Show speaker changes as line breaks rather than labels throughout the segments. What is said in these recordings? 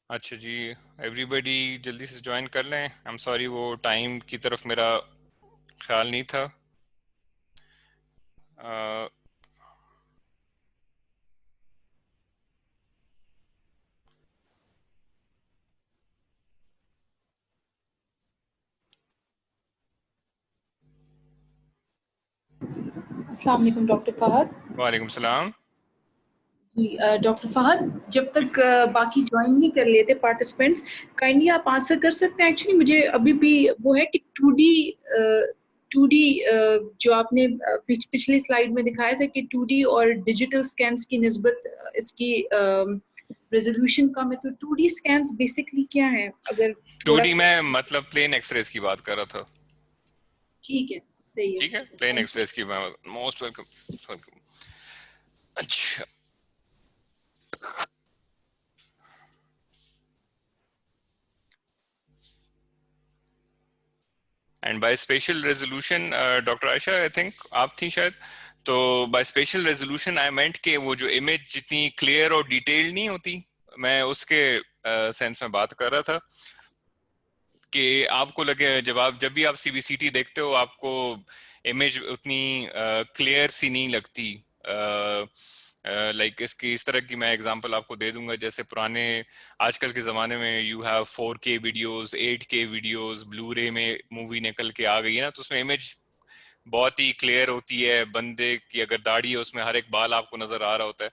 अच्छा जी, एवरीबॉडी जल्दी से ज्वाइन कर लें। आई एम सॉरी, वो टाइम की तरफ मेरा ख्याल नहीं था। अ,
अस्सलाम वालेकुम डॉक्टर फहद।
वालेकुम सलाम।
जी डॉक्टर फहद, जब तक बाकी ज्वाइन नहीं कर लेते पार्टिसिपेंट्स, काइंडली आप आंसर कर सकते हैं। एक्चुअली मुझे अभी भी वो है कि 2D जो आपने पिछली स्लाइड में दिखाया था कि 2D और डिजिटल स्कैन्स की निस्बत इसकी रेजोल्यूशन कम है, तो 2D स्कैन्स बेसिकली क्या है? अगर
टू
थोड़ा
डी
सा।
में मतलब प्लेन एक्सरेज की बात कर रहा था।
ठीक है, सही है।
ठीक है, प्लेन
थैंक यू।
एक्सरेज की मैं मोस्ट वेलकम वेलकम। अच्छा, and by special resolution, doctor Ayesha I think आप थी शायद, तो बाय स्पेशल रेजोल्यूशन आई मेंट कि वो जो इमेज जितनी क्लियर और डिटेल्ड नहीं होती, मैं उसके सेंस में बात कर रहा था कि आपको लगे जब भी आप सीबीसीटी देखते हो आपको इमेज उतनी क्लियर सी नहीं लगती। लाइक इसकी इस तरह की मैं एग्जांपल आपको दे दूंगा, जैसे पुराने आजकल के ज़माने में you have 4K videos, 8K videos, blue रे में मूवी निकल के आ गई है ना, तो उसमें इमेज बहुत ही क्लियर होती है। बंदे की अगर दाढ़ी है उसमें हर एक बाल आपको नजर आ रहा होता है।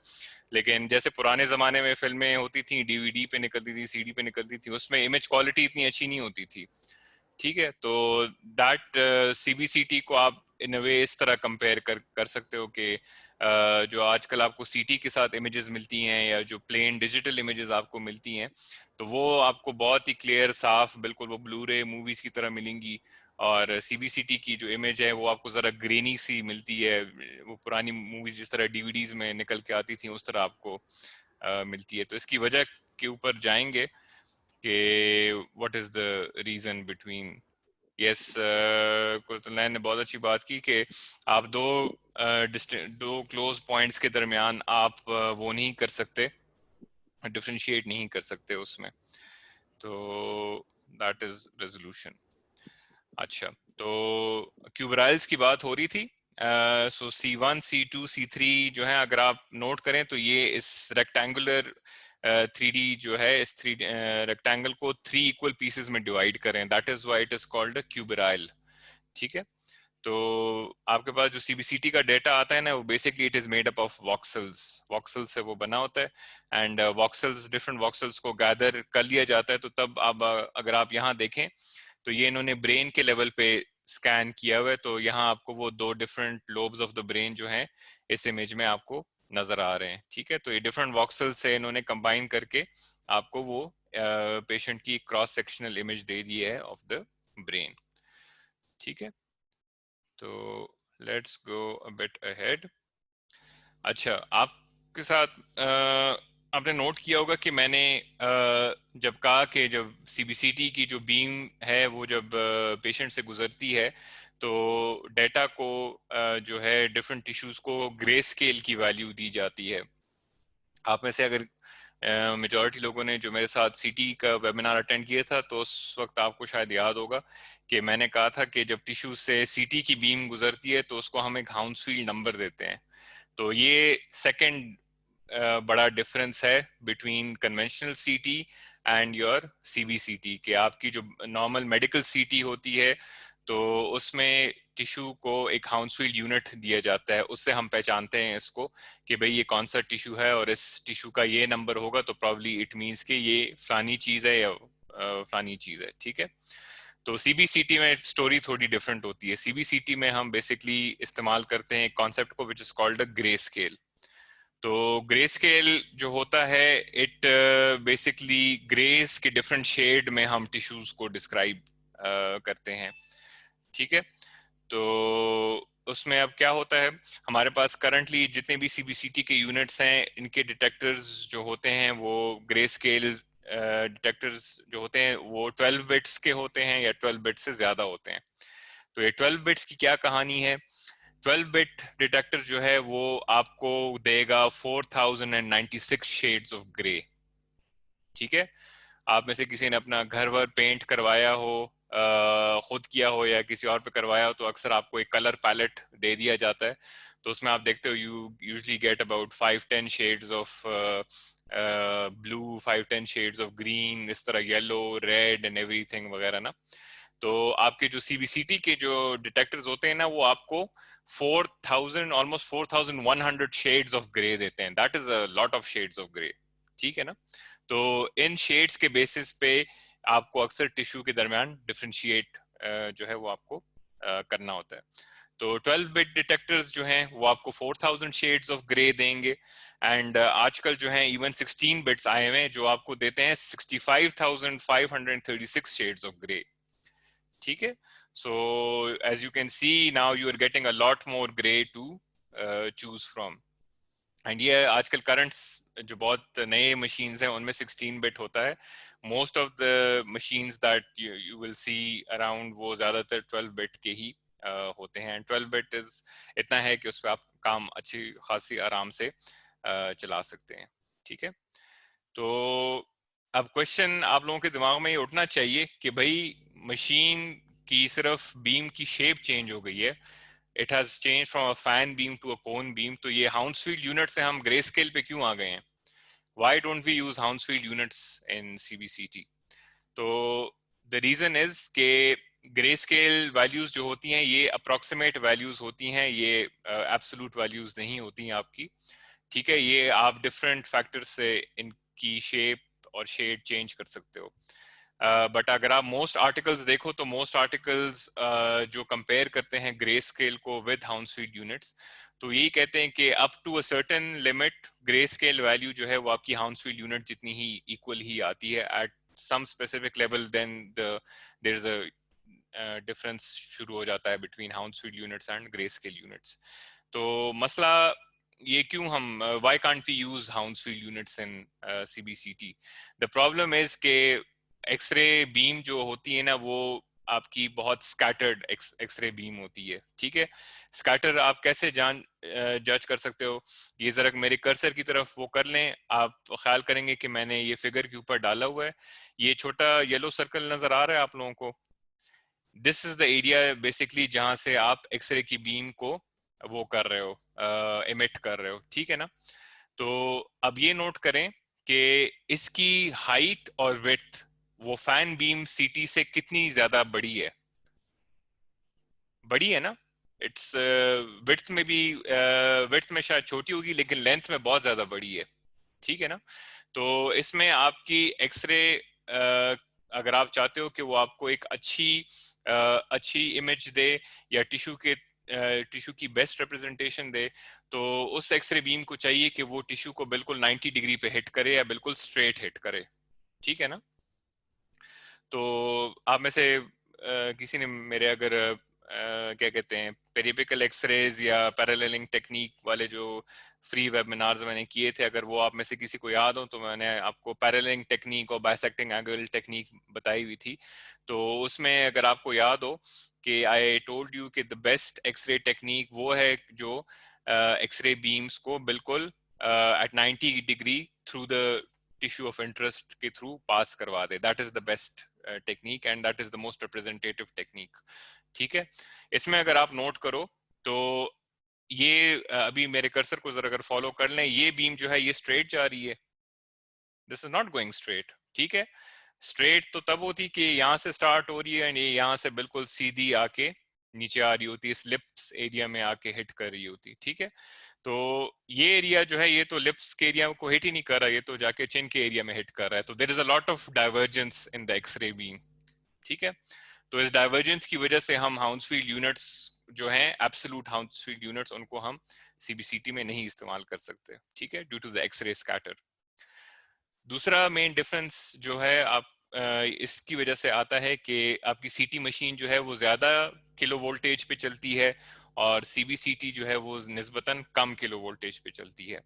लेकिन जैसे पुराने जमाने में फिल्में होती थी, डीवीडी पे निकलती थी, सीडी पे निकलती थी, उसमें इमेज क्वालिटी इतनी अच्छी नहीं होती थी। ठीक है, तो दैट सीबीसीटी को आप इन अ वे इस तरह कंपेयर कर सकते हो कि जो आजकल आपको सीटी के साथ इमेजेस मिलती हैं या जो प्लेन डिजिटल इमेजेस आपको मिलती हैं, तो वो आपको बहुत ही क्लियर साफ बिल्कुल वो ब्लू रे मूवीज की तरह मिलेंगी। और सीबीसीटी की जो इमेज है वो आपको जरा ग्रेनी सी मिलती है, वो पुरानी मूवीज जिस तरह डीवीडीज में निकल के आती थी उस तरह आपको मिलती है। तो इसकी वजह के ऊपर जाएंगे कि what is the reason between. Yes, Qurratulain ने बहुत अच्छी बात की कि आप दो क्लोज पॉइंट्स के दरमियान आप वो नहीं कर सकते, डिफरेंशिएट नहीं कर सकते उसमें। तो दैट इज रेजोल्यूशन। अच्छा, तो क्यूबराइल्स की बात हो रही थी। सो C1, C2, C3 जो है, अगर आप नोट करें तो ये इस रेक्टेंगुलर 3D जो है, इस थ्री रेक्टेंगल को 3 इक्वल पीसेस में डिवाइड करें, that is why it is called a क्यूबराइल। ठीक है, तो आपके पास जो सीबीसीटी का डेटा आता है ना, वो basically it is made up of voxels. Voxels से वो बना होता है, एंड वॉक्सल्स, डिफरेंट वॉक्सल्स को गैदर कर लिया जाता है। तो तब आप अगर आप यहाँ देखें तो ये इन्होंने ब्रेन के लेवल पे स्कैन किया हुआ है, तो यहाँ आपको वो दो different lobes of the brain जो हैं इस इमेज में आपको नजर आ रहे हैं। ठीक है, तो ये डिफरेंट वॉक्सल से इन्होंने कंबाइन करके आपको वो पेशेंट की क्रॉस सेक्शनल इमेज दे दी है ऑफ द ब्रेन। ठीक है, तो let's go a bit ahead. अच्छा, आपके साथ आपने नोट किया होगा कि मैंने जब कहा कि जब सीबीसीटी की जो बीम है वो जब पेशेंट से गुजरती है तो डेटा को जो है डिफरेंट टिश्यूज को ग्रे स्केल की वैल्यू दी जाती है। आप में से अगर मेजॉरिटी लोगों ने जो मेरे साथ सीटी का वेबिनार अटेंड किया था तो उस वक्त आपको शायद याद होगा कि मैंने कहा था कि जब टिश्यू से सीटी की बीम गुजरती है तो उसको हम एक हाउंसफील्ड नंबर देते हैं। तो ये सेकंड बड़ा डिफरेंस है बिटवीन कन्वेंशनल सीटी एंड योर सीबीसीटी, कि आपकी जो नॉर्मल मेडिकल सीटी होती है तो उसमें टिश्यू को एक हाउंसफील्ड यूनिट दिया जाता है, उससे हम पहचानते हैं इसको कि भाई ये कौन सा टिश्यू है और इस टिश्यू का ये नंबर होगा तो प्रॉब्ली इट मीन्स कि ये फलानी चीज है या फलानी चीज है। ठीक है, तो सीबीसीटी में स्टोरी थोड़ी डिफरेंट होती है। सीबीसीटी में हम बेसिकली इस्तेमाल करते हैं एक कॉन्सेप्ट को which is called a grey scale. तो ग्रे स्केल जो होता है इट बेसिकली ग्रेस के डिफरेंट शेड में हम टिश्यूज को डिस्क्राइब करते हैं। ठीक है, तो उसमें अब क्या होता है, हमारे पास करंटली जितने भी सीबीसीटी के यूनिट्स हैं इनके डिटेक्टर्स जो होते हैं वो ग्रे स्केल डिटेक्टर्स जो होते हैं वो 12 बिट्स के होते हैं या 12 बिट्स से ज्यादा होते हैं। तो ये 12 बिट्स की क्या कहानी है? 12 बिट डिटेक्टर जो है वो आपको देगा 4096 शेड्स ऑफ ग्रे। ठीक है, आप में से किसी ने अपना घर वर पेंट करवाया हो, खुद किया हो या किसी और पे करवाया हो, तो अक्सर आपको एक कलर पैलेट दे दिया जाता है। तो उसमें आप देखते हो you usually get about 5-10 shades of blue, 5-10 shades of green, इस तरह येलो, रेड एंड एवरीथिंग वगैरह ना। तो आपके जो सीबीसीटी के जो डिटेक्टर्स होते हैं ना, वो आपको 4000, ऑलमोस्ट 4100 शेड्स ऑफ ग्रे देते हैं। That is a lot of shades of grey, ठीक है ना। तो इन शेड्स के बेसिस पे आपको अक्सर टिश्यू के दरमियान डिफरेंशिएट जो है वो आपको करना होता है। तो 12 बिट डिटेक्टर्स जो हैं वो आपको 4000 शेड्स ऑफ ग्रे देंगे। एंड आजकल जो है इवन 16 बिट्स आए हुए हैं जो आपको देते हैं 65,536 शेड्स ऑफ ग्रे, ठीक है। So as you can see now you are getting a lot more grey to choose from. And ये आजकल करंट्स जो बहुत नए मशीन्स हैं उनमें 16 बिट होता है। Most of the machines that you will see around वो ज्यादातर 12 बिट के ही होते हैं। 12 बिट इज इतना है कि उस पर आप काम अच्छी खासी आराम से चला सकते हैं, ठीक है। तो अब क्वेश्चन आप लोगों के दिमाग में ये उठना चाहिए कि भाई मशीन की सिर्फ बीम की शेप चेंज हो गई है, it has change from a fan beam to a cone beam, तो ये हाउंसफील्ड यूनिट से हम ग्रे स्केल पे क्यों आ गए हैं? Why don't we use Hounsfield units in CBCT? तो द रीजन इज के ग्रे स्केल वैल्यूज जो होती हैं ये अप्रोक्सीमेट वैल्यूज होती हैं, ये एब्सोल्यूट वैल्यूज नहीं होती हैं आपकी, ठीक है। ये आप डिफरेंट फैक्टर्स से इनकी शेप और शेड चेंज कर सकते हो। बट अगर आप मोस्ट आर्टिकल्स देखो तो मोस्ट आर्टिकल्स जो कंपेयर करते हैं ग्रे स्केल को विद हाउंसफील्ड यूनिट्स, तो यही कहते हैं कि up to a certain limit grey scale value जो है वो आपकी हाउंसफील्ड यूनिट जितनी ही इक्वल ही आती है। At some specific level then there is a difference शुरू हो जाता है between Hounsfield units and grey scale units. तो मसला ये क्यों हम why can't we use Hounsfield units in CBCT? The problem is कि एक्सरे बीम जो होती है ना वो आपकी बहुत स्कैटर्ड एक्सरे बीम होती है, ठीक है। स्कैटर आप कैसे जज कर सकते हो? ये जरा मेरे कर्सर की तरफ वो कर लें, आप ख्याल करेंगे कि मैंने ये फिगर के ऊपर डाला हुआ है, ये छोटा येलो सर्कल नजर आ रहा है आप लोगों को? This is the area basically जहां से आप एक्सरे की बीम को वो कर रहे हो, इमिट कर रहे हो, ठीक है ना। तो अब ये नोट करें कि इसकी हाइट और विड्थ वो फैन बीम सीटी से कितनी ज्यादा बड़ी है? बड़ी है ना। इट्स विड्थ में भी विड्थ में शायद छोटी होगी लेकिन लेंथ में बहुत ज्यादा बड़ी है, ठीक है ना। तो इसमें आपकी एक्सरे अगर आप चाहते हो कि वो आपको एक अच्छी इमेज दे या टिश्यू की बेस्ट रिप्रेजेंटेशन दे, तो उस एक्सरे बीम को चाहिए कि वो टिश्यू को बिल्कुल 90 डिग्री पे हिट करे या बिल्कुल स्ट्रेट हिट करे, ठीक है ना। तो आप में से किसी ने मेरे अगर क्या कहते हैं पेरिपेकल एक्सरेज या पैरेललिंग टेक्निक वाले जो फ्री वेबिनार्स मैंने किए थे, अगर वो आप में से किसी को याद हो, तो मैंने आपको पैरेललिंग टेक्निक और बाइसेक्टिंग एंगल टेक्निक बताई हुई थी। तो उसमें अगर आपको याद हो कि आई टोल्ड यू कि द बेस्ट एक्सरे टेक्निक वो है जो एक्सरे बीम्स को बिल्कुल एट 90 डिग्री through the tissue of interest के थ्रू पास करवा दे। That is the best technique and that is the most representative technique, ठीक है। इसमें अगर आप नोट करो तो ये अभी मेरे कर्सर को जरा अगर फॉलो कर लें, ये बीम जो है ये स्ट्रेट जा रही है, this is not going straight, ठीक है। स्ट्रेट तो तब होती कि यहाँ से स्टार्ट हो रही है एंड ये यहाँ से बिल्कुल सीधी आके नीचे आ रही होती है, लिप्स एरिया में आके हिट कर रही होती, ठीक है। तो ये एरिया जो है ये तो लिप्स के एरिया को हिट ही नहीं कर रहा, ये तो जाके चिन के एरिया में हिट कर रहा है। तो there is a lot of divergence in the X-ray beam, ठीक है। तो इस डाइवर्जेंस की वजह से हम हाउंसफील्ड यूनिट्स जो हैं एब्सोल्यूट हाउंसफील्ड यूनिट्स उनको हम सीबीसीटी में नहीं इस्तेमाल कर सकते, ठीक है, due to the X-ray scatter. दूसरा मेन डिफरेंस जो है आप इसकी वजह से आता है कि आपकी सीटी मशीन जो है वो ज्यादा किलो वोल्टेज पे चलती है और सीबीसीटी जो है वो निस्बतन कम किलो वोल्टेज पे चलती है।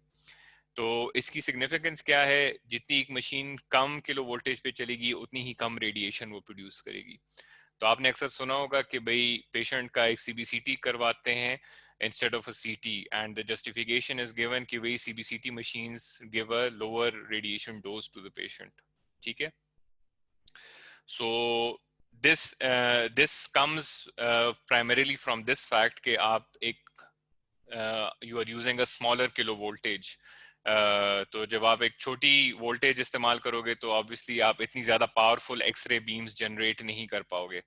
तो इसकी सिग्निफिकेंस क्या है? जितनी एक मशीन कम किलो वोल्टेज पे चलेगी उतनी ही कम रेडिएशन वो प्रोड्यूस करेगी। तो आपने अक्सर सुना होगा कि भाई पेशेंट का एक सीबीसीटी करवाते हैं instead of a CT, and the justification is given कि वही CBCT machines give a lower radiation dose to the patient, ठीक है। So this comes primarily from this fact कि आप एक you are using a smaller kilo voltage. तो जब आप एक छोटी वोल्टेज इस्तेमाल करोगे तो ऑब्वियसली आप इतनी ज्यादा पावरफुल एक्सरे बीम्स जनरेट नहीं कर पाओगे,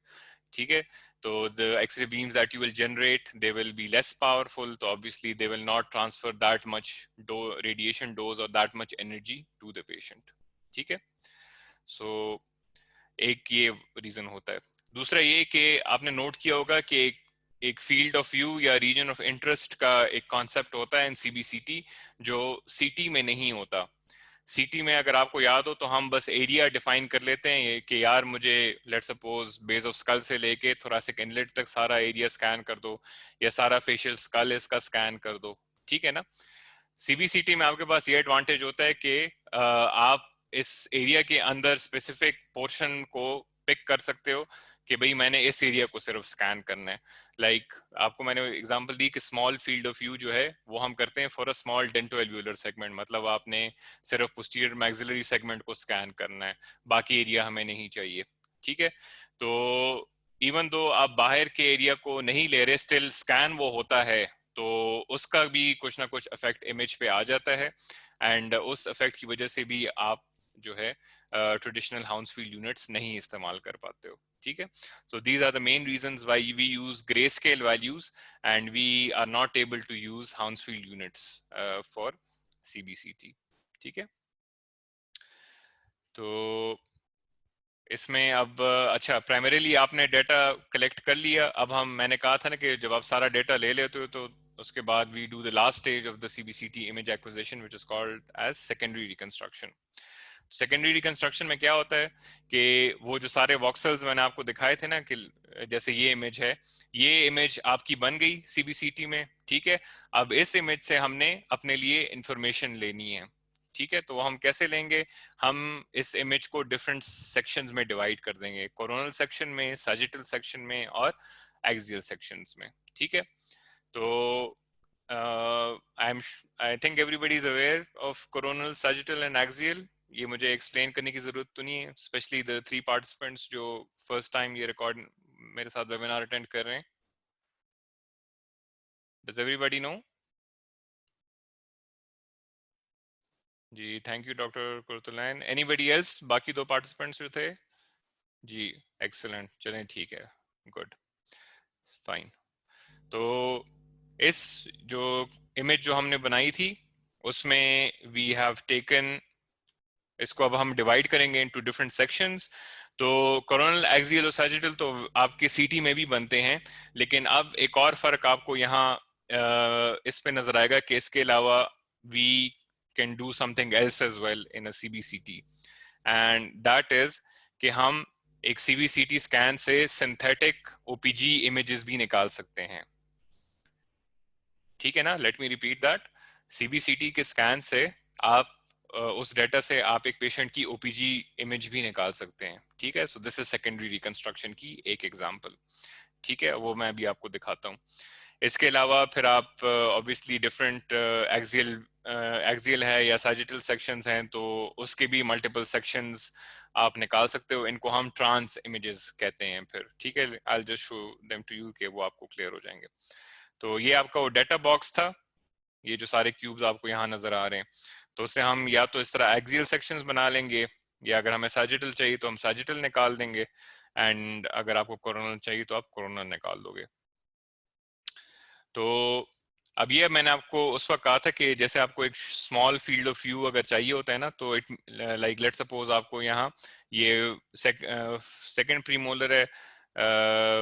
ठीक है। तो the X-ray beams that you will generate, they will be less powerful, तो obviously they will not transfer that much radiation dose or that much energy to the patient, ठीक है। So एक ये रीजन होता है। दूसरा ये कि आपने नोट किया होगा कि एक फील्ड ऑफ व्यू या रीजन ऑफ इंटरेस्ट का एक कॉन्सेप्ट होता है इन सीबीसीटी जो सीटी में नहीं होता। सीटी में अगर आपको याद हो तो हम बस एरिया डिफाइन कर लेते हैं कि यार मुझे let suppose base of skull से लेके थोरैसिक इनलेट तक सारा एरिया स्कैन कर दो या सारा फेशियल स्कल इसका स्कैन कर दो, ठीक है ना। सीबीसीटी में आपके पास ये एडवांटेज होता है कि आप इस एरिया के अंदर स्पेसिफिक पोर्शन को पिक कर सकते हो कि भाई मैंने इस एरिया को सिर्फ स्कैन करना है। लाइक आपको मैंने एग्जांपल दी कि स्मॉल फील्ड ऑफ व्यू जो है वो हम करते हैं फॉर अ स्मॉल डेंटोएल्व्यूलर सेगमेंट, मतलब आपने सिर्फ पोस्टीरियर मैक्सिलरी सेगमेंट को स्कैन करना है, बाकी एरिया हमें नहीं चाहिए, ठीक है। तो इवन दो आप बाहर के एरिया को नहीं ले रहे, स्टिल स्कैन वो होता है, तो उसका भी कुछ ना कुछ इफेक्ट इमेज पे आ जाता है, एंड उस इफेक्ट की वजह से भी आप जो है ट्रेडिशनल हाउंसफील्ड यूनिट्स नहीं इस्तेमाल कर पाते हो, ठीक है। So these are the main reasons why we use grayscale values and we are not able to use Hounsfield units for CBCT, ठीक है। तो इसमें अब अच्छा प्राइमरीली आपने डाटा कलेक्ट कर लिया, अब मैंने कहा था ना कि जब आप सारा डाटा ले लेते हो तो उसके बाद we do the last stage of the CBCT image acquisition which is called as secondary reconstruction. Secondary reconstruction में क्या होता है कि वो जो सारे वॉक्सल्स मैंने आपको दिखाए थे ना कि जैसे ये इमेज है, ये इमेज आपकी बन गई सीबीसीटी में, ठीक है। अब इस इमेज से हमने अपने लिए इंफॉर्मेशन लेनी है, ठीक है। तो हम कैसे लेंगे, हम इस इमेज को डिफरेंट सेक्शंस में डिवाइड कर देंगे, कोरोनल सेक्शन में, सैजिटल सेक्शन में और एक्सियल सेक्शंस में, ठीक है। तो I think everybody is aware of coronal, sagittal and axial. ये मुझे एक्सप्लेन करने की जरूरत तो नहीं है, स्पेशली द 3 पार्टिसिपेंट्स जो फर्स्ट टाइम ये रिकॉर्ड मेरे साथ वेबिनार अटेंड कर रहे हैं। Does everybody know? जी thank you doctor Qurratulain. Anybody else, बाकी 2 पार्टिसिपेंट्स जो थे? जी एक्सलेंट, चलें ठीक है, गुड, फाइन। तो इस जो इमेज जो हमने बनाई थी उसमें वी हैव टेकन, इसको अब हम डिवाइड करेंगे इनटू डिफरेंट सेक्शंस। तो कोरोनल, एक्सियल और सैजिटल तो आपके सीटी में भी बनते हैं, लेकिन अब एक और फर्क आपको यहाँ इस पे नजर आएगा कि इसके अलावा we can do something else as well in a CBCT, and that is कि हम एक सीबीसीटी स्कैन से सिंथेटिक ओपीजी इमेजेस भी निकाल सकते हैं, ठीक है ना। Let me repeat that, CBCT के स्कैन से आप उस डेटा से आप एक पेशेंट की ओपीजी इमेज भी निकाल सकते हैं, ठीक है। So this is secondary reconstruction की एक एग्जांपल, ठीक है, वो मैं अभी आपको दिखाता हूँ। इसके अलावा फिर आप ऑब्वियसली डिफरेंट एक्सियल है या सैजिटल सेक्शंस हैं तो उसके भी मल्टीपल सेक्शंस आप निकाल सकते हो, इनको हम ट्रांस इमेजेस कहते हैं फिर, ठीक है। I will just show them to you कि वो आपको क्लियर हो जाएंगे। तो ये आपका वो डाटा बॉक्स था, ये जो सारे क्यूब्स आपको यहाँ नजर आ रहे हैं, तो उससे हम या तो इस तरह एक्सियल सेक्शंस बना लेंगे, या अगर हमें सैजिटल चाहिए तो हम सैजिटल निकाल देंगे, एंड अगर आपको कोरोनल चाहिए तो आप कोरोनल निकाल दोगे। तो अब ये मैंने आपको उस वक्त कहा था कि जैसे आपको एक स्मॉल फील्ड ऑफ व्यू अगर चाहिए होता है ना, तो इट लाइक लेट सपोज आपको यहाँ ये सेकंड प्री मोलर है,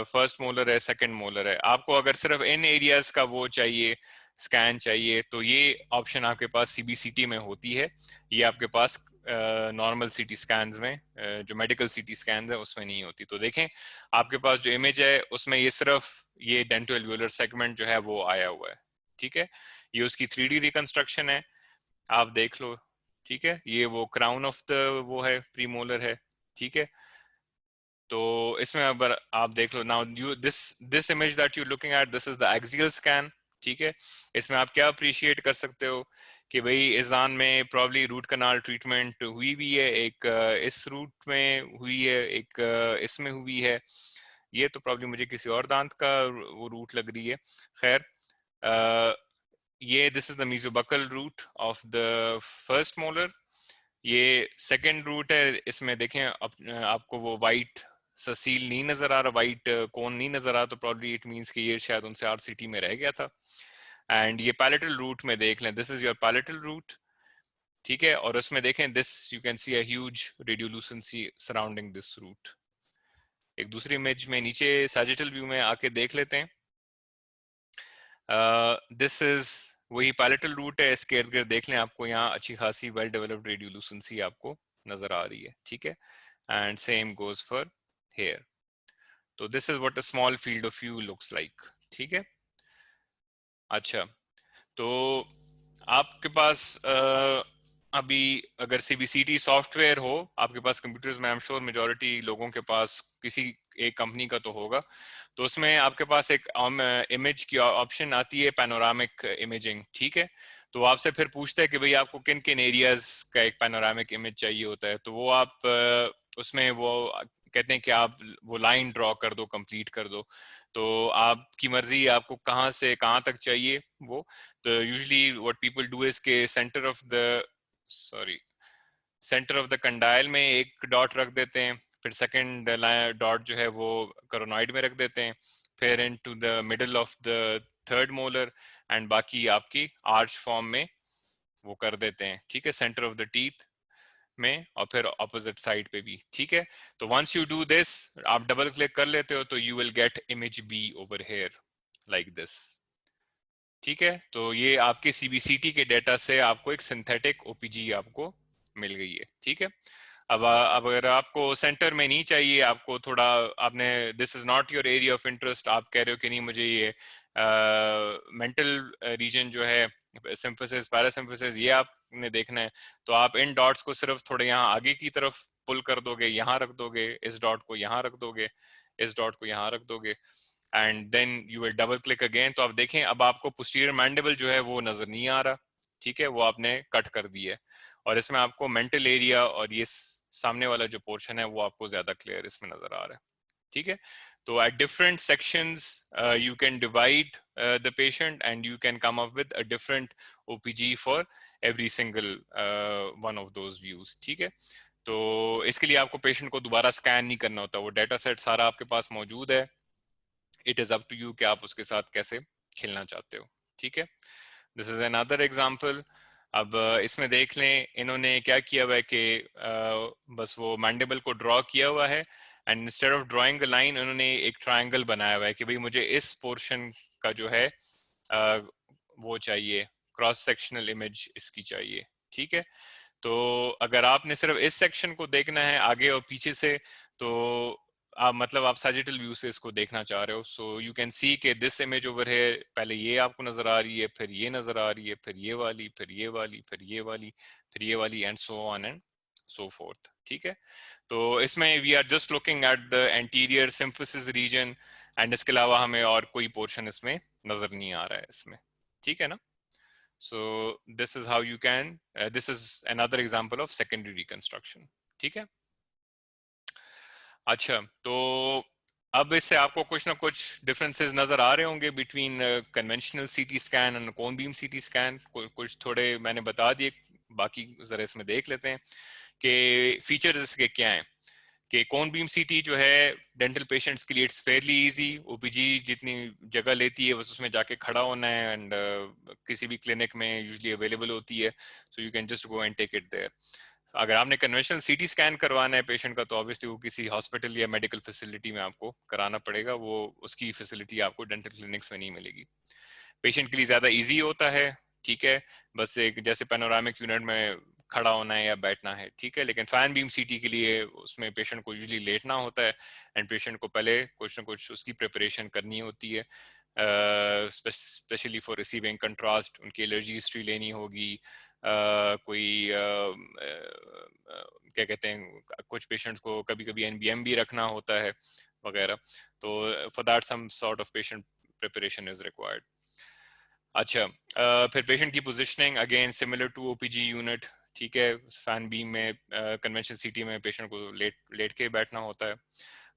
फर्स्ट मोलर है, सेकंड मोलर है, आपको अगर सिर्फ इन एरियाज का वो चाहिए, स्कैन चाहिए, तो ये ऑप्शन आपके पास सीबीसीटी में होती है, ये आपके पास नॉर्मल सीटी स्कैन्स में जो मेडिकल सीटी स्कैन्स है उसमें नहीं होती। तो देखें आपके पास जो इमेज है उसमें ये सिर्फ ये डेंटोएल्व्यूलर सेगमेंट जो है वो आया हुआ है, ठीक है। ये उसकी 3D रिकंस्ट्रक्शन है, आप देख लो, ठीक है। ये वो क्राउन ऑफ द वो है, प्रीमोलर है, ठीक है। तो इसमें अगर आप देख लो now you this image that you looking at, this is the axial scan, ठीक है। इसमें आप क्या अप्रिशिएट कर सकते हो कि भाई इस दांत में प्रॉब्ली रूट कनाल ट्रीटमेंट हुई भी है, एक इस रूट में हुई है, एक इसमें हुई है, ये तो प्रॉब्ली मुझे किसी और दांत का वो रूट लग रही है। खैर ये this is the mesiobuccal root of the first molar, ये सेकंड रूट है, इसमें देखें आपको वो वाइट ससील नहीं नजर आ रहा, वाइट कोन नहीं नजर आ रहा, तो प्रॉब्ली इट मींस कि ये शायद उनसे आरसीटी में रह गया था। एंड ये पैलेटल रूट में देख लें, this is your palatal root, ठीक है, और उसमें देखें this you can see a huge radiolucency surrounding this root. एक दूसरी इमेज में नीचे सैजिटल व्यू में आके देख लेते हैं, दिस इज वही पैलेटल रूट है, इसके इर्द गिर्द देख लें, आपको यहाँ अच्छी खासी वेल डेवलप्ड रेडियोलुसेंसी आपको नजर आ रही है, ठीक है, and same goes for here. तो this is what a small field of view looks like, ठीक है। अच्छा, तो आपके पास अभी अगर सीबीसीटी सॉफ्टवेयर हो आपके पास कंप्यूटर्स में, आई एम श्योर मेजॉरिटी लोगों के पास किसी एक कंपनी का तो होगा, तो उसमें आपके पास एक इमेज की ऑप्शन आती है, पैनोरामिक इमेजिंग, ठीक है। तो आपसे फिर पूछता है कि भाई आपको किन किन एरियाज का एक पैनोरामिक इमेज चाहिए होता है, तो वो आप उसमें वो कहते हैं कि आप वो लाइन ड्रॉ कर दो, कंप्लीट कर दो, तो आपकी मर्जी आपको कहाँ से कहाँ तक चाहिए वो। तो usually what people do is के सेंटर ऑफ द कंडाइल में एक डॉट रख देते हैं, फिर सेकंड डॉट जो है वो करोनॉइड में रख देते हैं, फिर into the middle of the third molar, and बाकी आपकी आर्च फॉर्म में वो कर देते हैं, ठीक है, सेंटर ऑफ द टीथ में, और फिर ऑपोजिट साइड पे भी, ठीक है। तो वंस यू डू दिस, आप डबल क्लिक कर लेते हो, तो you will get image B over here like this, ठीक है। तो ये आपके सीबीसीटी के डेटा से आपको एक सिंथेटिक ओपीजी आपको मिल गई है, ठीक है। अब अगर आपको सेंटर में नहीं चाहिए, आपको थोड़ा आपने this is not your area of interest, आप कह रहे हो कि नहीं मुझे ये मेंटल रीजन जो है सिम्फिसिस पैरासिम्फिसिस ये आपने देखना है, तो आप इन डॉट्स को सिर्फ थोड़े यहाँ आगे की तरफ पुल कर दोगे, यहाँ रख दोगे, इस डॉट को यहाँ रख दोगे, इस डॉट को यहाँ रख दोगे, and then you will double click again, तो आप देखें अब आपको पोस्टीरियर मैंडिबल जो है वो नजर नहीं आ रहा, ठीक है, वो आपने कट कर दिया है, और इसमें आपको मेंटल एरिया और ये सामने वाला जो पोर्शन है वो आपको ज्यादा क्लियर इसमें नजर आ रहा है, ठीक है। तो at different sections you can divide the patient and you can come up with a different OPG for every single one of those views, ठीक है। तो इसके लिए आपको पेशेंट को दोबारा स्कैन नहीं करना होता, वो डाटा सेट सारा आपके पास मौजूद है, it is up to you कि आप उसके साथ कैसे खेलना चाहते हो, ठीक है। This is another example. अब इसमें देख लें इन्होंने क्या किया हुआ है कि बस वो मैंडिबल को ड्रॉ किया हुआ है, and instead of drawing a line उन्होंने एक ट्रायंगल बनाया हुआ है कि भाई मुझे इस पोर्शन का जो है वो चाहिए, क्रॉस सेक्शनल इमेज इसकी चाहिए, ठीक है। तो अगर आपने सिर्फ इस सेक्शन को देखना है आगे और पीछे से, तो आप मतलब आप सैजिटल व्यू से इसको देखना चाह रहे हो, सो यू कैन सी के दिस इमेज ओवर है, पहले ये आपको नजर आ रही है, फिर ये नजर आ रही है, फिर ये वाली, फिर ये वाली, फिर ये वाली, फिर ये वाली, and so on and so forth, ठीक है। तो इसमें we are just looking at the anterior symphysis region, and इसके अलावा हमें और कोई पोर्शन इसमें नजर नहीं आ रहा है इसमें, ठीक है ना। So this is how you can, this is another example of secondary reconstruction, ठीक है। अच्छा, तो अब इससे आपको कुछ ना कुछ डिफरेंसेस नजर आ रहे होंगे between conventional CT scan and cone beam CT scan, कुछ थोड़े मैंने बता दिए, बाकी जरा इसमें देख लेते हैं कि फीचर्स इसके क्या हैं। कि कोन बीम सीटी जो है डेंटल पेशेंट्स के लिए इट्स फेयरली इजी, ओपीजी जितनी जगह लेती है बस उसमें जाके खड़ा होना है, एंड किसी भी क्लिनिक में यूजुअली अवेलेबल होती है, so you can just go and take it there. अगर आपने कन्वेंशनल सीटी स्कैन करवाना है पेशेंट का, तो ऑब्वियसली वो किसी हॉस्पिटल या मेडिकल फैसिलिटी में आपको कराना पड़ेगा, वो उसकी फैसिलिटी आपको डेंटल क्लिनिक्स में नहीं मिलेगी। पेशेंट के लिए ज्यादा इजी होता है, ठीक है, बस एक जैसे पैनोरामिक यूनिट में खड़ा होना है या बैठना है, ठीक है। लेकिन फैन बीम सीटी के लिए उसमें पेशेंट को यूजुअली लेटना होता है, एंड पेशेंट को पहले कुछ ना कुछ उसकी प्रिपरेशन करनी होती है, स्पेशली फॉर रिसीविंग कंट्रास्ट, उनकी एलर्जी हिस्ट्री लेनी होगी, कोई क्या कहते हैं, कुछ पेशेंट्स को कभी कभी एनबीएम भी रखना होता है वगैरह, तो for that some sort of patient preparation is required. अच्छा, फिर पेशेंट की positioning again similar to OPG unit, ठीक है। फैन बीम में कन्वेंशनल सीटी में पेशेंट को लेट लेट के बैठना होता है।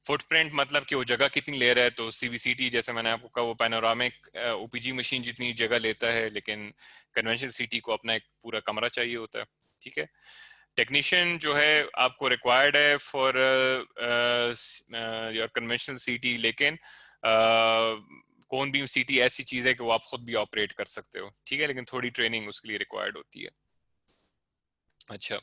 फुटप्रिंट मतलब कि वो जगह कितनी ले रहा है, तो सीवीसीटी जैसे मैंने आपको कहा वो पैनोरामिक ओपीजी मशीन जितनी जगह लेता है, लेकिन कन्वेंशनल सीटी को अपना एक पूरा कमरा चाहिए होता है, ठीक है। टेक्नीशियन जो है आपको रिक्वायर्ड है फॉर योर कन्वेंशनल सीटी, लेकिन कौन बीम सीटी ऐसी चीज है कि वो आप खुद भी ऑपरेट कर सकते हो, ठीक है, लेकिन थोड़ी ट्रेनिंग उसके लिए रिक्वायर्ड होती है। अच्छा,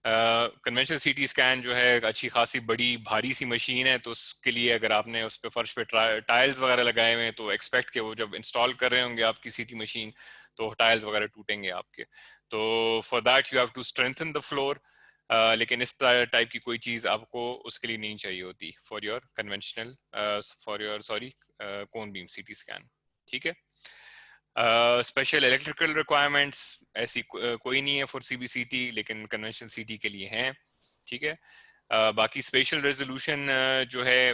कन्वेंशनल सीटी स्कैन जो है एक अच्छी खासी बड़ी भारी सी मशीन है, तो उसके लिए अगर आपने उस पे फर्श पे टाइल्स वगैरह लगाए हुए हैं तो एक्सपेक्ट के वो जब इंस्टॉल कर रहे होंगे आपकी सीटी मशीन तो टाइल्स वगैरह टूटेंगे आपके, तो for that you have to strengthen the floor. लेकिन इस टाइप की कोई चीज आपको उसके लिए नहीं चाहिए होती for your conventional for your sorry cone beam CT scan, ठीक है। स्पेशल इलेक्ट्रिकल रिक्वायरमेंट्स ऐसी कोई नहीं है फॉर सीबीसीटी, लेकिन कन्वेंशनल सीटी के लिए हैं, ठीक है। बाकी स्पेशल रेजोल्यूशन जो है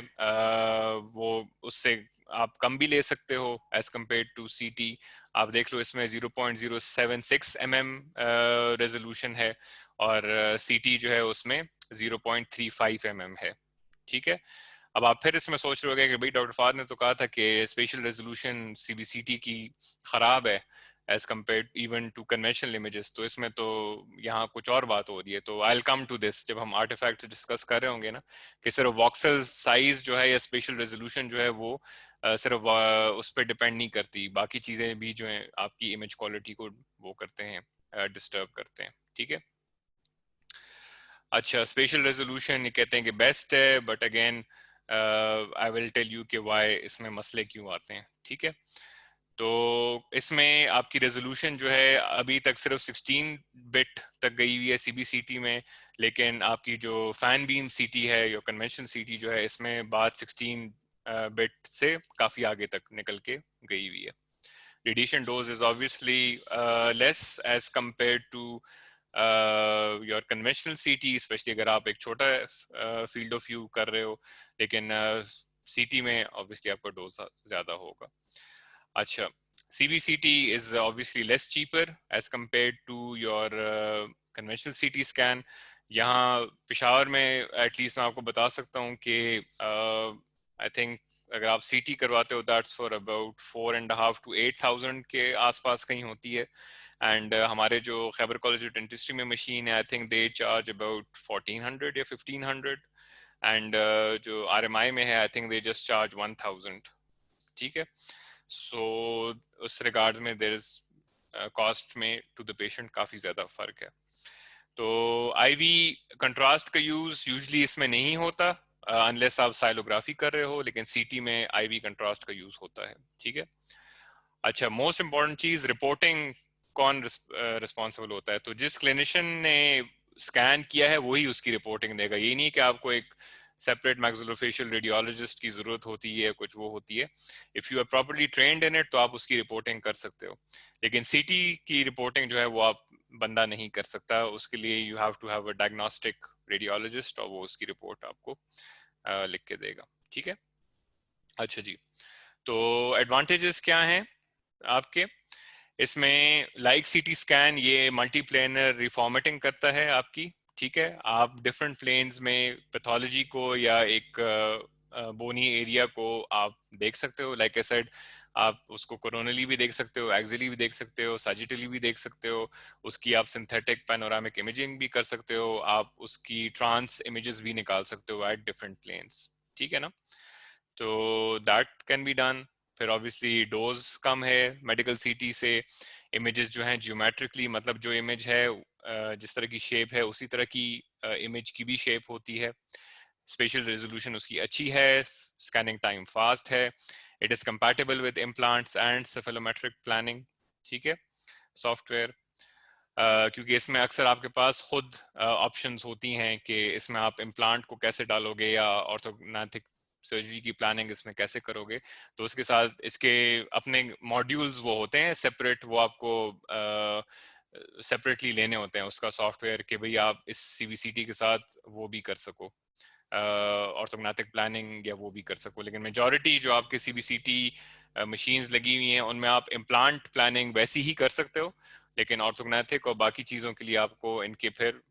वो उससे आप कम भी ले सकते हो एज कम्पेयर टू सीटी। आप देख लो इसमें 0.076 रेजोल्यूशन है, और सीटी जो है उसमें 0.35 है, ठीक है। अब आप फिर इसमें सोच रहे होगे कि भाई डॉक्टर फाद ने तो कहा था कि स्पेशल रेजोल्यूशन सीबीसीटी की खराब है as compare even to conventional images, तो इसमें तो यहाँ कुछ और बात हो रही है। तो I will come to this जब हम आर्टिफैक्ट्स डिस्कस कर रहे होंगे ना, कि सिर्फ वॉक्सल साइज जो है या स्पेशल रेजोल्यूशन जो है वो सिर्फ उस पर डिपेंड नहीं करती, बाकी चीजें भी जो है आपकी इमेज क्वालिटी को वो करते हैं, डिस्टर्ब करते हैं, ठीक है। अच्छा, स्पेशल रेजोल्यूशन ये कहते हैं कि बेस्ट है, but again I will tell you कि वाई इसमें मसले क्यों आते हैं, ठीक है। तो इसमें आपकी रेजोल्यूशन जो है अभी तक सिर्फ 16 बिट तक गई हुई है सीबीसीटी में, लेकिन आपकी जो फैन बीम सीटी है या कन्वेंशन सीटी जो है इसमें बात 16 बिट से काफी आगे तक निकल के गई हुई है। Radiation dose is obviously less as compare to your conventional CT, specially अगर आप एक छोटा फील्ड ऑफ व्यू कर रहे हो, लेकिन सीटी में ऑब्वियसली आपका डोज ज्यादा होगा। अच्छा, CBCT is obviously less cheaper as compared to your conventional CT scan. यहाँ पिशावर में एटलीस्ट मैं आपको बता सकता हूँ कि आई थिंक अगर आप सीटी करवाते हो दैट्स फॉर अबाउट 4.5 to 8,000 के आसपास कहीं होती है। एंड हमारे जो खैबर कॉलेज ऑफ डेंटिस्ट्री में मशीन है I think they charge about 1400 या 1500, एंड जो RMI में है I think they just charge 1000, ठीक है। सो उस रिगार्ड्स में देयर इज कॉस्ट में टू द पेशेंट काफी ज्यादा फर्क है। तो आईवी कंट्रास्ट का यूज यूजली इसमें नहीं होता अनलेस आप साइलोग्राफी कर रहे हो, लेकिन सीटी में आईवी कंट्रास्ट का यूज होता है, ठीक है। अच्छा, मोस्ट इम्पॉर्टेंट चीज रिपोर्टिंग, कौन रिस्पॉन्सिबल होता है, तो जिस क्लिनिशियन ने स्कैन किया है वही उसकी रिपोर्टिंग देगा। ये नहीं कि आपको एक सेपरेट मैक्सिलोफेशियल रेडियोलॉजिस्ट की जरूरत होती है, कुछ वो होती है। If you are properly trained in it तो आप उसकी रिपोर्टिंग कर सकते हो, लेकिन सीटी की रिपोर्टिंग जो है वो आप बंदा नहीं कर सकता, उसके लिए you have to have a diagnostic radiologist और वो उसकी रिपोर्ट आपको लिख के देगा, ठीक है। अच्छा जी, तो एडवांटेजेस क्या हैं आपके इसमें? लाइक सीटी स्कैन ये मल्टीप्लेनर रिफॉर्मेटिंग करता है आपकी, ठीक है। आप डिफरेंट प्लेन्स में पैथोलॉजी को या एक बोनी एरिया को आप देख सकते हो, लाइक आई सेड आप उसको कोरोनली भी देख सकते हो, एक्सिली भी देख सकते हो, सैजिटली भी देख सकते हो, उसकी आप सिंथेटिक पैनोरामिक इमेजिंग भी कर सकते हो, आप उसकी ट्रांस इमेजेस भी निकाल सकते हो एट डिफरेंट प्लेन्स, ठीक है ना। तो दैट कैन बी डन। फिर ऑब्वियसली डोज कम है मेडिकल सीटी से, इमेजेस जो हैं जियोमेट्रिकली, मतलब जो इमेज है जिस तरह की शेप है उसी तरह की इमेज की भी शेप होती है। स्पेशल रेजोल्यूशन उसकी अच्छी है, स्कैनिंग टाइम फास्ट है, it is compatible with implants and cephalometric planning, ठीक है, सॉफ्टवेयर। क्योंकि इसमें अक्सर आपके पास खुद ऑप्शंस होती हैं कि इसमें आप इम्प्लांट को कैसे डालोगे या ऑर्थोग्नाथिक सर्जरी की प्लानिंग इसमें कैसे करोगे, तो उसके साथ इसके अपने मॉड्यूल्स वो होते हैं सेपरेट, वो आपको सेपरेटली लेने होते हैं उसका सॉफ्टवेयर कि भाई आप इस सीवीसीटी के साथ वो भी कर सको, ऑर्थोग्नाथिक प्लानिंग या वो भी कर सको। लेकिन मेजॉरिटी जो आपके CBCT मशीन्स लगी हुई हैं उनमें आप इम्प्लांट प्लानिंग वैसी ही कर सकते हो, लेकिन ऑर्थोग्नाथिक और बाकी चीज़ों के लिए आपको इनके फिर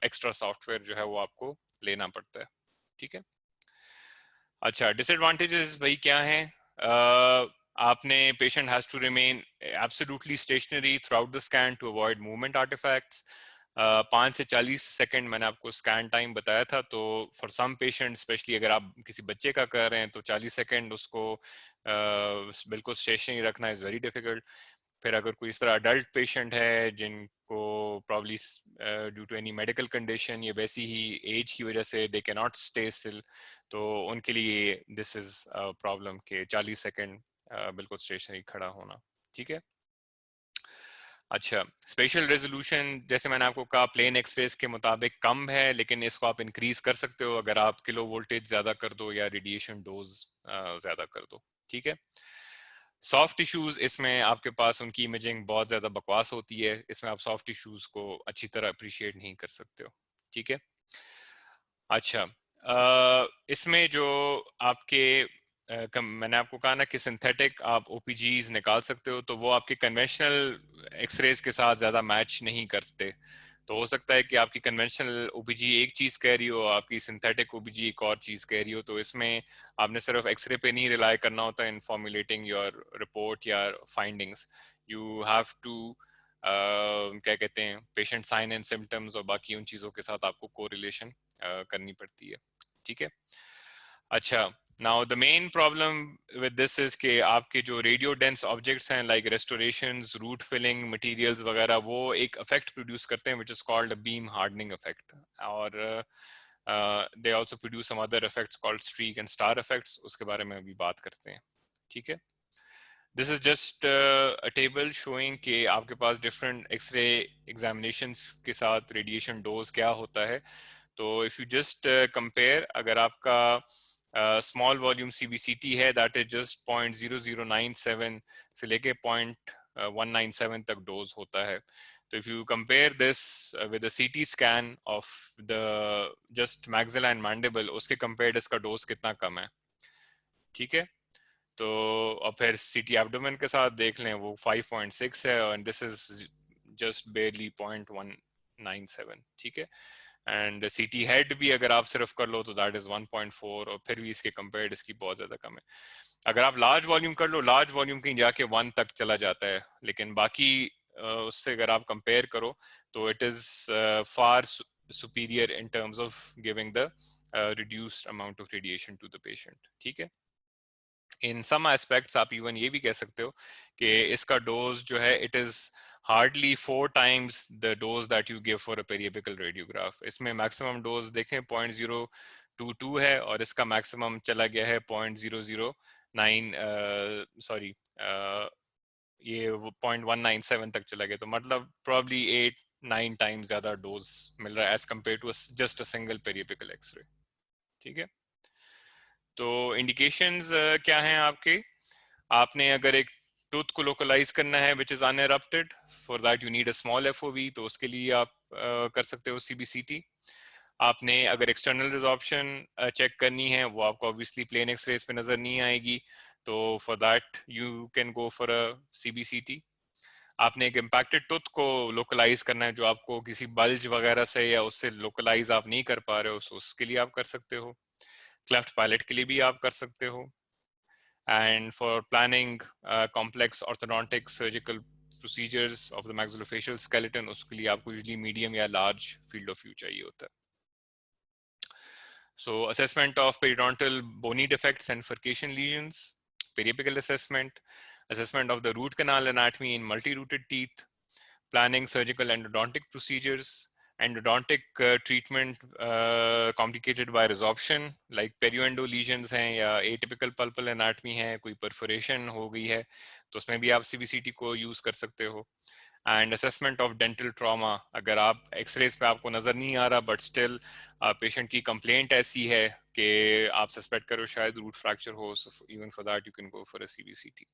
एक्स्ट्रा सॉफ्टवेयर जो है वो आपको लेना पड़ता है। ठीक है। अच्छा, डिसएडवांटेजेस भाई क्या हैं? आपने patient has to remain absolutely stationary throughout the scan to avoid movement artefacts. 5 से 40 सेकंड मैंने आपको स्कैन टाइम बताया था, तो फॉर सम पेशेंट स्पेशली अगर आप किसी बच्चे का कर रहे हैं तो 40 सेकंड उसको बिल्कुल स्टेशनरी रखना इज़ वेरी डिफिकल्ट। फिर अगर कोई इस तरह अडल्ट पेशेंट है जिनको probably due to any medical condition या वैसी ही एज की वजह से they can not stay still, तो उनके लिए दिस इज प्रॉब्लम के 40 सेकंड बिल्कुल स्टेशनरी खड़ा होना। ठीक है। अच्छा, स्पेशल रेजोल्यूशन जैसे मैंने आपको कहा प्लेन एक्सरेज के मुताबिक कम है, लेकिन इसको आप इंक्रीज कर सकते हो अगर आप किलो वोल्टेज ज्यादा कर दो या रेडिएशन डोज ज्यादा कर दो। ठीक है। सॉफ्ट टिश्यूज, इसमें आपके पास उनकी इमेजिंग बहुत ज्यादा बकवास होती है, इसमें आप सॉफ्ट टिश्यूज को अच्छी तरह अप्रिशिएट नहीं कर सकते हो। ठीक है। अच्छा, इसमें जो आपके मैंने आपको कहा ना कि सिंथेटिक आप ओपीजीज निकाल सकते हो, तो वो आपके कन्वेंशनल एक्सरेज के साथ ज्यादा मैच नहीं करते। तो हो सकता है कि आपकी कन्वेंशनल ओपीजी एक चीज कह रही हो, आपकी सिंथेटिक ओपीजी एक और चीज कह रही हो, तो इसमें आपने सिर्फ एक्सरे पे नहीं रिलाई करना होता इन फॉर्मुलेटिंग योर रिपोर्ट या फाइंडिंग्स। यू हैव टू क्या कहते हैं, पेशेंट साइन एंड सिम्टम्स और बाकी उन चीजों के साथ आपको कोरिलेशन करनी पड़ती है। ठीक है। अच्छा, now the main problem with this is कि आपके जो रेडियो डेंस ऑब्जेक्ट्स हैं like restorations, root filling materials वगैरह, वो एक इफेक्ट प्रोड्यूस करते हैं which is called beam hardening effect, और they also produce some other effects called streak and star effects, उसके बारे में अभी बात करते हैं। ठीक है। This is just a table showing कि आपके पास डिफरेंट एक्सरे एग्जामिनेशंस के साथ रेडिएशन डोज क्या होता है। तो इफ यू जस्ट कंपेयर, अगर आपका स्मॉल वॉल्यूम CBCT है दैट इज जस्ट 0.0097 से लेके 0.197 तक डोज होता है। तो if you compare this with a CT scan of the just maxilla and mandible, उसके कंपेयर्ड इसका डोज कितना कम है। ठीक है। तो और फिर CT एब्डोमेन के साथ देख लें, वो 5.6 है और दिस इज जस्ट बेयरली 0.197। ठीक है। एंड CT हेड भी अगर आप सिर्फ कर लो तो दैट इज 1.4, और फिर भी इसके कंपेयर्ड इसकी बहुत ज्यादा कम है। अगर आप लार्ज वॉल्यूम कर लो, लार्ज वॉल्यूम कहीं जाके 1 तक चला जाता है, लेकिन बाकी उससे अगर आप कंपेयर करो तो it is far superior in terms of giving the reduced amount of radiation to the patient. ठीक है। इन सम एस्पेक्ट्स आप इवन ये भी कह सकते हो कि इसका डोज जो है it is hardly 4 times the dose that you give for a periapical radiograph. इसमें मैक्सिमम डोज देखें 0.022 है और इसका मैक्सिमम चला गया है 0.009, सॉरी ये 0.197 तक चला गया, तो मतलब प्रॉब्ली 8-9 टाइम्स ज्यादा डोज मिल रहा है as compared to just a single periapical x-ray. ठीक है। तो इंडिकेशंस क्या हैं आपके? आपने अगर एक टूथ को लोकलाइज करना है which is unerupted, for that you need a small FOV, तो उसके लिए आप कर सकते हो CBCT। आपने अगर एक्सटर्नल रिजॉर्प्शन चेक करनी है, वो आपको ऑब्वियसली प्लेन एक्सरेज पे नजर नहीं आएगी, तो for that you can go for a CBCT। आपने एक इम्पैक्टेड टूथ को लोकलाइज करना है जो आपको किसी बल्ज वगैरह से या उससे लोकलाइज आप नहीं कर पा रहे हो, उसके लिए आप कर सकते हो। क्लेफ्ट पैलेट के लिए भी आप कर सकते हो। and for planning complex orthodontic surgical procedures of the maxillofacial skeleton, उसके लिए आपको usually medium या large field of view चाहिए होता है. So assessment of periodontal bony defects and furcation lesions, periapical assessment, assessment of the root canal anatomy in multi-rooted teeth, planning surgical endodontic procedures, endodontic treatment complicated by resorption like perioendo lesions हैं या atypical pulpal anatomy है, कोई perforation हो गई है तो उसमें भी आप CBCT को यूज कर सकते हो। And assessment of dental trauma, अगर आप एक्सरेज पे आपको नजर नहीं आ रहा बट स्टिल पेशेंट की कंप्लेंट ऐसी है कि आप सस्पेक्ट करो शायद रूट फ्रैक्चर हो, even for that you can go for a CBCT।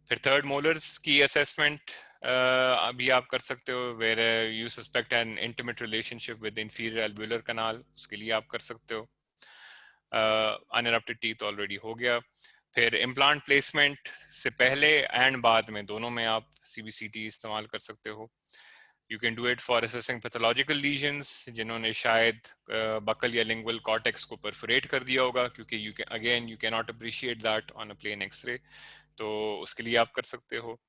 फिर थर्ड मोलर्स की असेसमेंट अभी आप कर सकते हो where you suspect an intimate relationship with inferior alveolar canal, उसके लिए आप कर सकते हो। अनइरप्टेड टीथ ऑलरेडी हो गया। फिर इम्प्लांट प्लेसमेंट से पहले एंड बाद में दोनों में आप सीबीसीटी इस्तेमाल कर सकते हो। You can do it for assessing pathological lesions, जिन्होंने शायद बकल या लिंगुअल कॉर्टेक्स को परफोरेट कर दिया होगा, क्योंकि you can not appreciate that on a plain X-ray, तो उसके लिए आप कर सकते हो।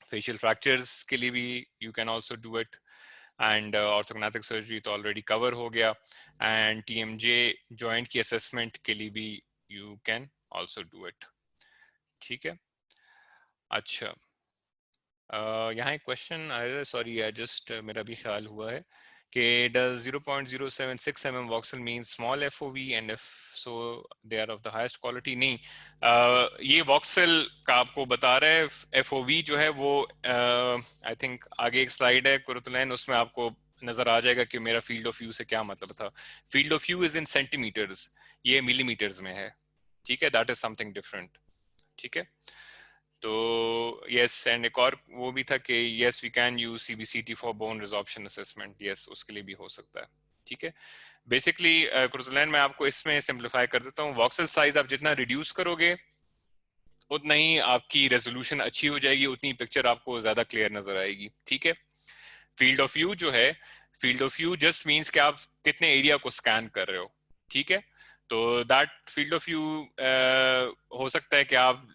फेशियल फ्रैक्चर्स के लिए भी you can also do it, and orthognathic surgery तो ऑलरेडी कवर हो गया, एंड टीएमजे जॉइंट की असेसमेंट के लिए भी you can also do it. ठीक है। अच्छा, यहाँ एक क्वेश्चन आया, सॉरी जस्ट मेरा भी ख्याल हुआ है कि does 0.076 mm voxel mean small FOV and if so they are of the highest quality? नहीं, ये voxel का आपको बता रहा है। FOV जो है वो आई थिंक आगे एक स्लाइड है कुरुतुलैन, उसमें आपको नजर आ जाएगा कि मेरा फील्ड ऑफ व्यू से क्या मतलब था। Field of view is in centimetres, ये मिलीमीटर्स में है। ठीक है, दैट इज समथिंग डिफरेंट। ठीक है, तो यस, एंड एक और वो भी था कि yes we can use CBCT for bone resorption assessment, yes उसके लिए भी हो सकता है। ठीक है, बेसिकली क्रुजलैंड में आपको इसमें सिंप्लीफाई कर देता हूँ। वॉक्सल साइज आप जितना रिड्यूस करोगे उतना ही आपकी रेजोल्यूशन अच्छी हो जाएगी, उतनी पिक्चर आपको ज्यादा क्लियर नजर आएगी। ठीक है, फील्ड ऑफ व्यू जो है, field of view just means कि आप कितने एरिया को स्कैन कर रहे हो। ठीक है, तो दैट फील्ड ऑफ व्यू हो सकता है कि आप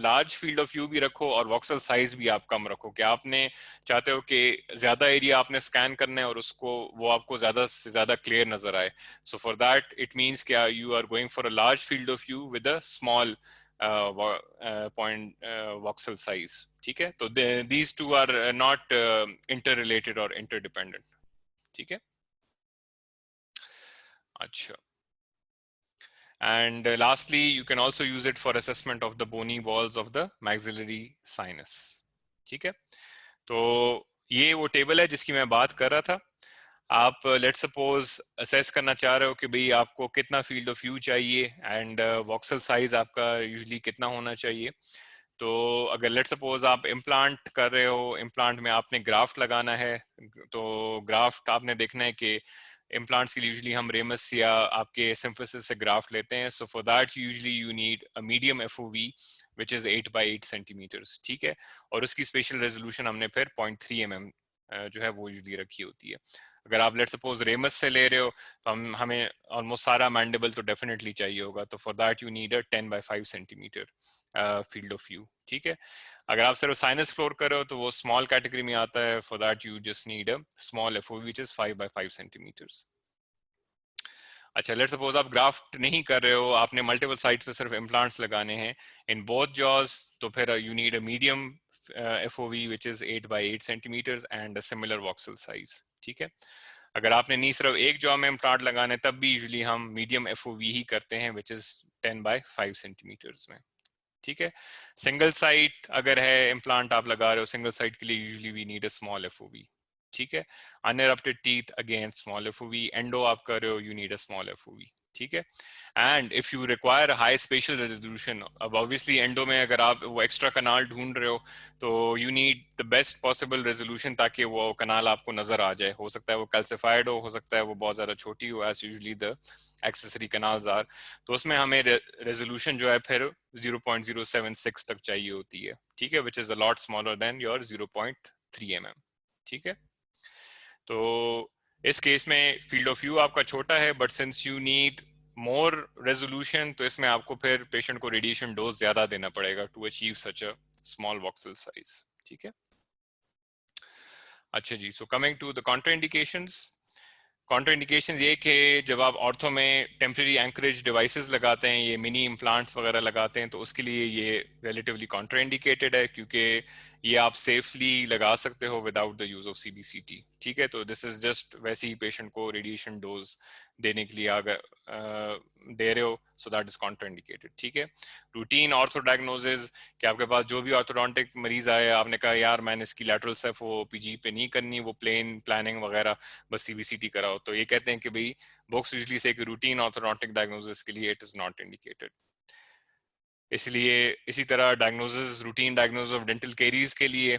लार्ज फील्ड ऑफ व्यू भी रखो और वॉक्सल साइज भी आप कम रखो, कि आपने चाहते हो कि ज्यादा एरिया आपने स्कैन करना है और उसको वो आपको ज्यादा से ज्यादा क्लियर नजर आए। So for that it means कि you are going for a large field of view with a small point voxel size. ठीक है, तो these two are not inter related और इंटरडिपेंडेंट। ठीक है, अच्छा, and lastly you can also use it for assessment of the bony walls of the maxillary sinus। ठीक है, तो ये वो टेबल है जिसकी मैं बात कर रहा था। आप लेट्स सपोज असेस करना चाह रहे हो कि भाई आपको कितना फील्ड ऑफ व्यू चाहिए एंड वॉक्सल साइज आपका यूजुअली कितना होना चाहिए। तो अगर लेट्स सपोज आप इम्प्लांट कर रहे हो, इम्प्लांट में आपने ग्राफ्ट लगाना है, तो ग्राफ्ट आपने देखना है कि इम्प्लांट्स के लिए यूजुअली हम रेमस या आपके सिम्फिसिस से ग्राफ्ट लेते हैं। So for that usually you need a medium FOV which is 8 by 8 centimetres. ठीक है, और उसकी स्पेशल रेजोल्यूशन हमने फिर 0.3 mm जो है वो यूजुअली रखी होती है। अगर आप लेट सपोज रेमस से ले रहे हो तो हमें ऑलमोस्ट सारा मैंडिबल तो डेफिनेटली चाहिए होगा, तो for that you need a 10 by 5 centimetre field of view. ठीक है, अगर आप सिर्फ साइनस फ्लोर कर रहे हो तो वो स्मॉल कैटेगरी में आता है। For that you just need a small FOV which is 5 by 5 centimetres. अच्छा, लेट्स सपोज आप ग्राफ्ट नहीं कर रहे हो, आपने मल्टीपल साइट्स पे सिर्फ इम्प्लांट्स लगाने हैं इन बोथ जॉज, तो फिर you need a medium FOV which is 8 by 8 centimetres and a similar voxel size. ठीक है, अगर आपने नहीं सिर्फ एक जॉ में इम्प्लांट लगाने तब भी यूजुअली हम मीडियम एफओवी ही करते हैं व्हिच इज 10 बाय 5 सेंटीमीटर्स में। ठीक है, सिंगल साइट अगर है इम्प्लांट आप लगा रहे हो, सिंगल साइट के लिए usually we need a small FOV. ठीक है, unerupted teeth again small FOV, endo आप कर रहे हो you need a small FOV. ठीक है, and if you require high spatial resolution, अब ऑब्वियसली एंडो में अगर आप वो एक्स्ट्रा कनाल ढूंढ रहे हो तो you need the best possible resolution ताकि वो कनाल आपको नजर आ जाए। हो सकता है वो कैल्सिफाइड हो सकता है वो बहुत ज्यादा छोटी हो, as usually the accessory canals are. तो उसमें हमें रेजोल्यूशन जो है फिर 0.076 तक चाहिए होती है। ठीक है, which is a lot smaller than your 0.3 mm। ठीक है, तो इस केस में फील्ड ऑफ व्यू आपका छोटा है, but since you need more resolution तो इसमें आपको फिर पेशेंट को रेडिएशन डोज ज्यादा देना पड़ेगा to achieve such a small voxel size. ठीक है, अच्छा जी, so coming to the contraindications. Contraindication ये कि जब आप ऑर्थो में टेम्परेरी एंकरेज डिवाइसेस लगाते हैं, ये मिनी इम्प्लांट्स वगैरह लगाते हैं, तो उसके लिए ये रिलेटिवली कॉन्ट्राइंडिकेटेड है, क्योंकि ये आप सेफली लगा सकते हो without the use of CBCT. ठीक है, तो दिस इज जस्ट वैसे ही पेशेंट को रेडिएशन डोज देने के लिए अगर दे रहे हो, सो दैट इज कॉन्ट्राइंडिकेटेड। ठीक है, रूटीन ऑर्थो डायग्नोसिस कि आपके पास जो भी ऑर्थोडोंटिक मरीज आए, आपने कहा यार मैंने इसकी लैटरल सेफ वो पीजी पे नहीं करनी, वो प्लेन प्लानिंग वगैरह बस सीबीसीटी कराओ, तो ये कहते हैं कि भाई बुक्स यूजुअली से रूटीन ऑर्थोडोंटिक डायग्नोसिस के लिए इट इज नॉट इंडिकेटेड। इसलिए इसी तरह diagnosis, routine diagnosis of dental caries के लिए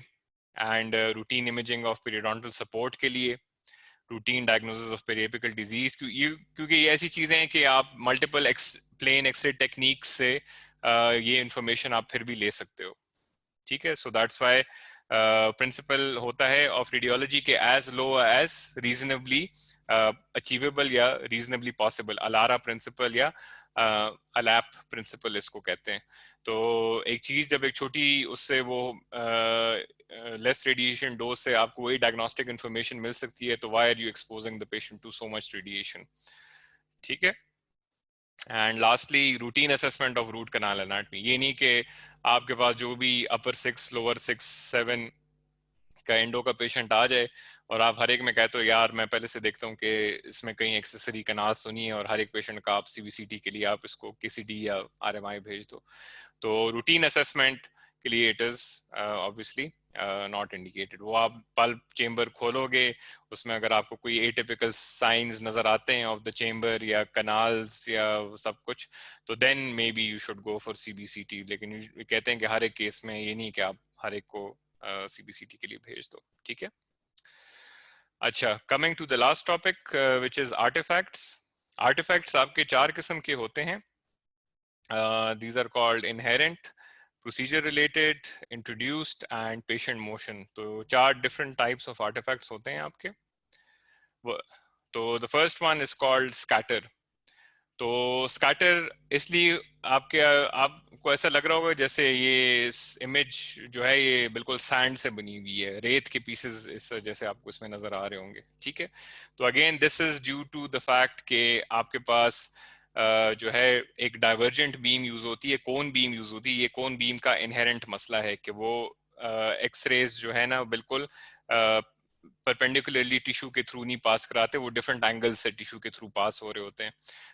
and routine imaging of periodontal support के लिए, रूटीन डायग्नोसिस ऑफ पेरिएपिकल डिजीज, क्योंकि ये ऐसी चीजें हैं कि आप मल्टीपल प्लेन एक्सरे टेक्निक्स से ये इंफॉर्मेशन आप फिर भी ले सकते हो, ठीक है। सो दैट्स व्हाई प्रिंसिपल होता है ऑफ रेडियोलॉजी के as low as reasonably achievable या रीजनेबली पॉसिबल, अलारा प्रिंसिपल या अलैप प्रिंसिपल इसको कहते हैं। तो एक चीज जब एक छोटी उससे वो लेस रेडिएशन डोज से आपको वही डायग्नोस्टिक इंफॉर्मेशन मिल सकती है, तो why are you exposing the patient to so much radiation, ठीक है। And lastly routine assessment of root canal anatomy, ये नहीं कि आपके पास जो भी अपर 6 लोअर 6 7 का एंडो का पेशेंट आ जाए और आप हर एक में कहते हो यार मैं पहले से देखता हूँ कि इसमें कहीं एक्सेसरी कनाल सुनी है, और हर एक पेशेंट का आप सीबीसीटी के लिए आप इसको केसीडी या आरएमआई भेज दो। तो रूटीन असेसमेंट के लिए it is obviously not indicated. वो आप पल्प चेंबर खोलोगे, उसमें अगर आपको कोई एटिपिकल साइंस नजर आते हैं ऑफ द चेंबर या कनाल्स या सब कुछ, तो then maybe you should go for CBCT. लेकिन कहते हैं कि हर एक केस में ये नहीं कि आप हर एक को सीबीसीटी के लिए भेज दो, ठीक है। अच्छा, coming to the last topic which is artefacts. Artefacts आपके 4 किस्म के होते हैं। These are called inherent, procedure related, introduced and patient motion। तो 4 different types of artifacts होते हैं आपके। तो the first one is called scatter। तो स्कैटर इसलिए आपको ऐसा लग रहा होगा जैसे ये इमेज जो है ये बिल्कुल सैंड से बनी हुई है, रेत के पीसेस इस जैसे आपको इसमें नजर आ रहे होंगे, ठीक है। तो again this is due to the fact कि आपके पास जो है एक डाइवर्जेंट बीम यूज होती है, कोन बीम यूज होती है। ये कोन बीम का इनहेरेंट मसला है कि वो एक्सरेज जो है ना बिल्कुल परपेंडिकुलरली टिश्यू के थ्रू नहीं पास कराते, वो डिफरेंट एंगल से टिश्यू के थ्रू पास हो रहे होते हैं।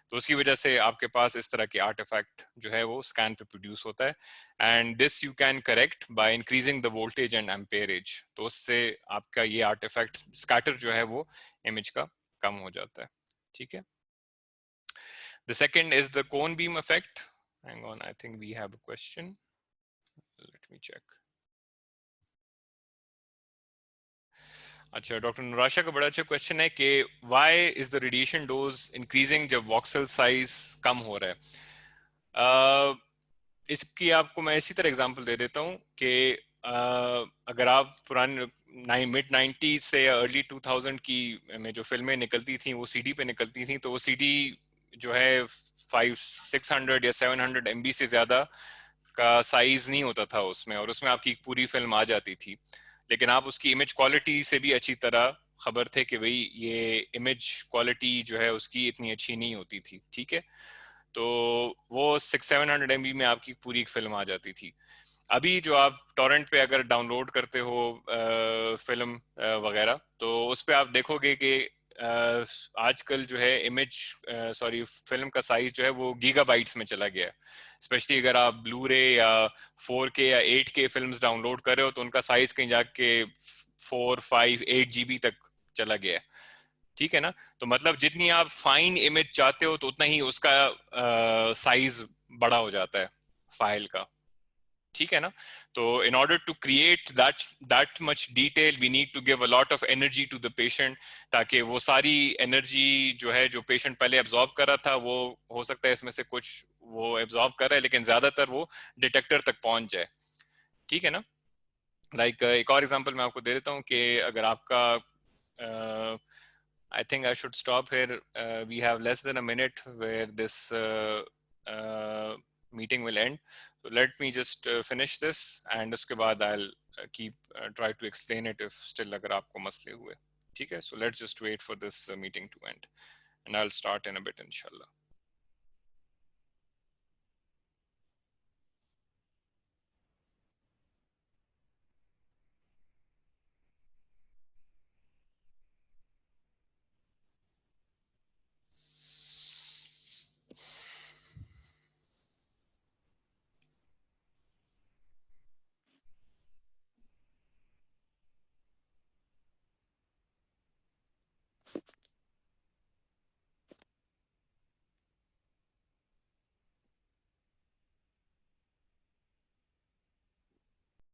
तो उसकी वजह से आपके पास इस तरह के आर्टिफैक्ट जो है वो स्कैन पे प्रोड्यूस होता है। And this you can correct by increasing the voltage and amperage. तो उससे आपका ये आर्टिफैक्ट स्कैटर जो है वो इमेज का कम हो जाता है, ठीक है। The second is the cone beam effect. Hang on, I think we have a question. Let me check. अच्छा, डॉक्टर नुराशा का बड़ा अच्छा क्वेश्चन है कि why is the radiation dose increasing जब वॉक्सल साइज कम हो रहा है। इसकी आपको मैं इसी तरह एग्जांपल दे देता हूँ कि अगर आप पुराने मिड 90s से या अर्ली 2000 की में जो फिल्में निकलती थी वो सीडी पे निकलती थी, तो वो सीडी जो है 600 या 700 MB से ज्यादा का साइज नहीं होता था उसमें, और उसमें आपकी पूरी फिल्म आ जाती थी। लेकिन आप उसकी इमेज क्वालिटी से भी अच्छी तरह खबर थे कि भाई ये इमेज क्वालिटी जो है उसकी इतनी अच्छी नहीं होती थी, ठीक है। तो वो 600-700 MB में आपकी पूरी एक फिल्म आ जाती थी। अभी जो आप टॉरेंट पे अगर डाउनलोड करते हो फिल्म वगैरह, तो उस पे आप देखोगे कि आजकल जो है फिल्म का साइज जो है वो गीगाबाइट्स में चला गया है। स्पेशली अगर आप ब्लू रे या 4K या 8K फिल्म्स डाउनलोड कर रहे हो तो उनका साइज कहीं जाके 4, 5, 8 GB तक चला गया है, ठीक है ना। तो मतलब जितनी आप फाइन इमेज चाहते हो तो उतना ही उसका साइज बड़ा हो जाता है फाइल का, ठीक है ना। तो in order to create that much detail we need to give a lot of energy to the patient, ताकि वो सारी एनर्जी जो है जो पेशेंट पहले एब्जॉर्ब कर रहा था वो हो सकता है इसमें से कुछ वो एब्जॉर्ब कर रहा है, लेकिन ज्यादातर वो डिटेक्टर तक पहुंच जाए, ठीक है ना। एक और एग्जांपल मैं आपको दे देता हूँ कि अगर आपका I think I should stop here. We have less than a minute where this meeting will end. So let me just finish this, and उसके बाद I'll keep try to explain it if still अगर आपको मसले हुए, ठीक है। So let's just wait for this meeting to end, and I'll start in a bit, inshallah.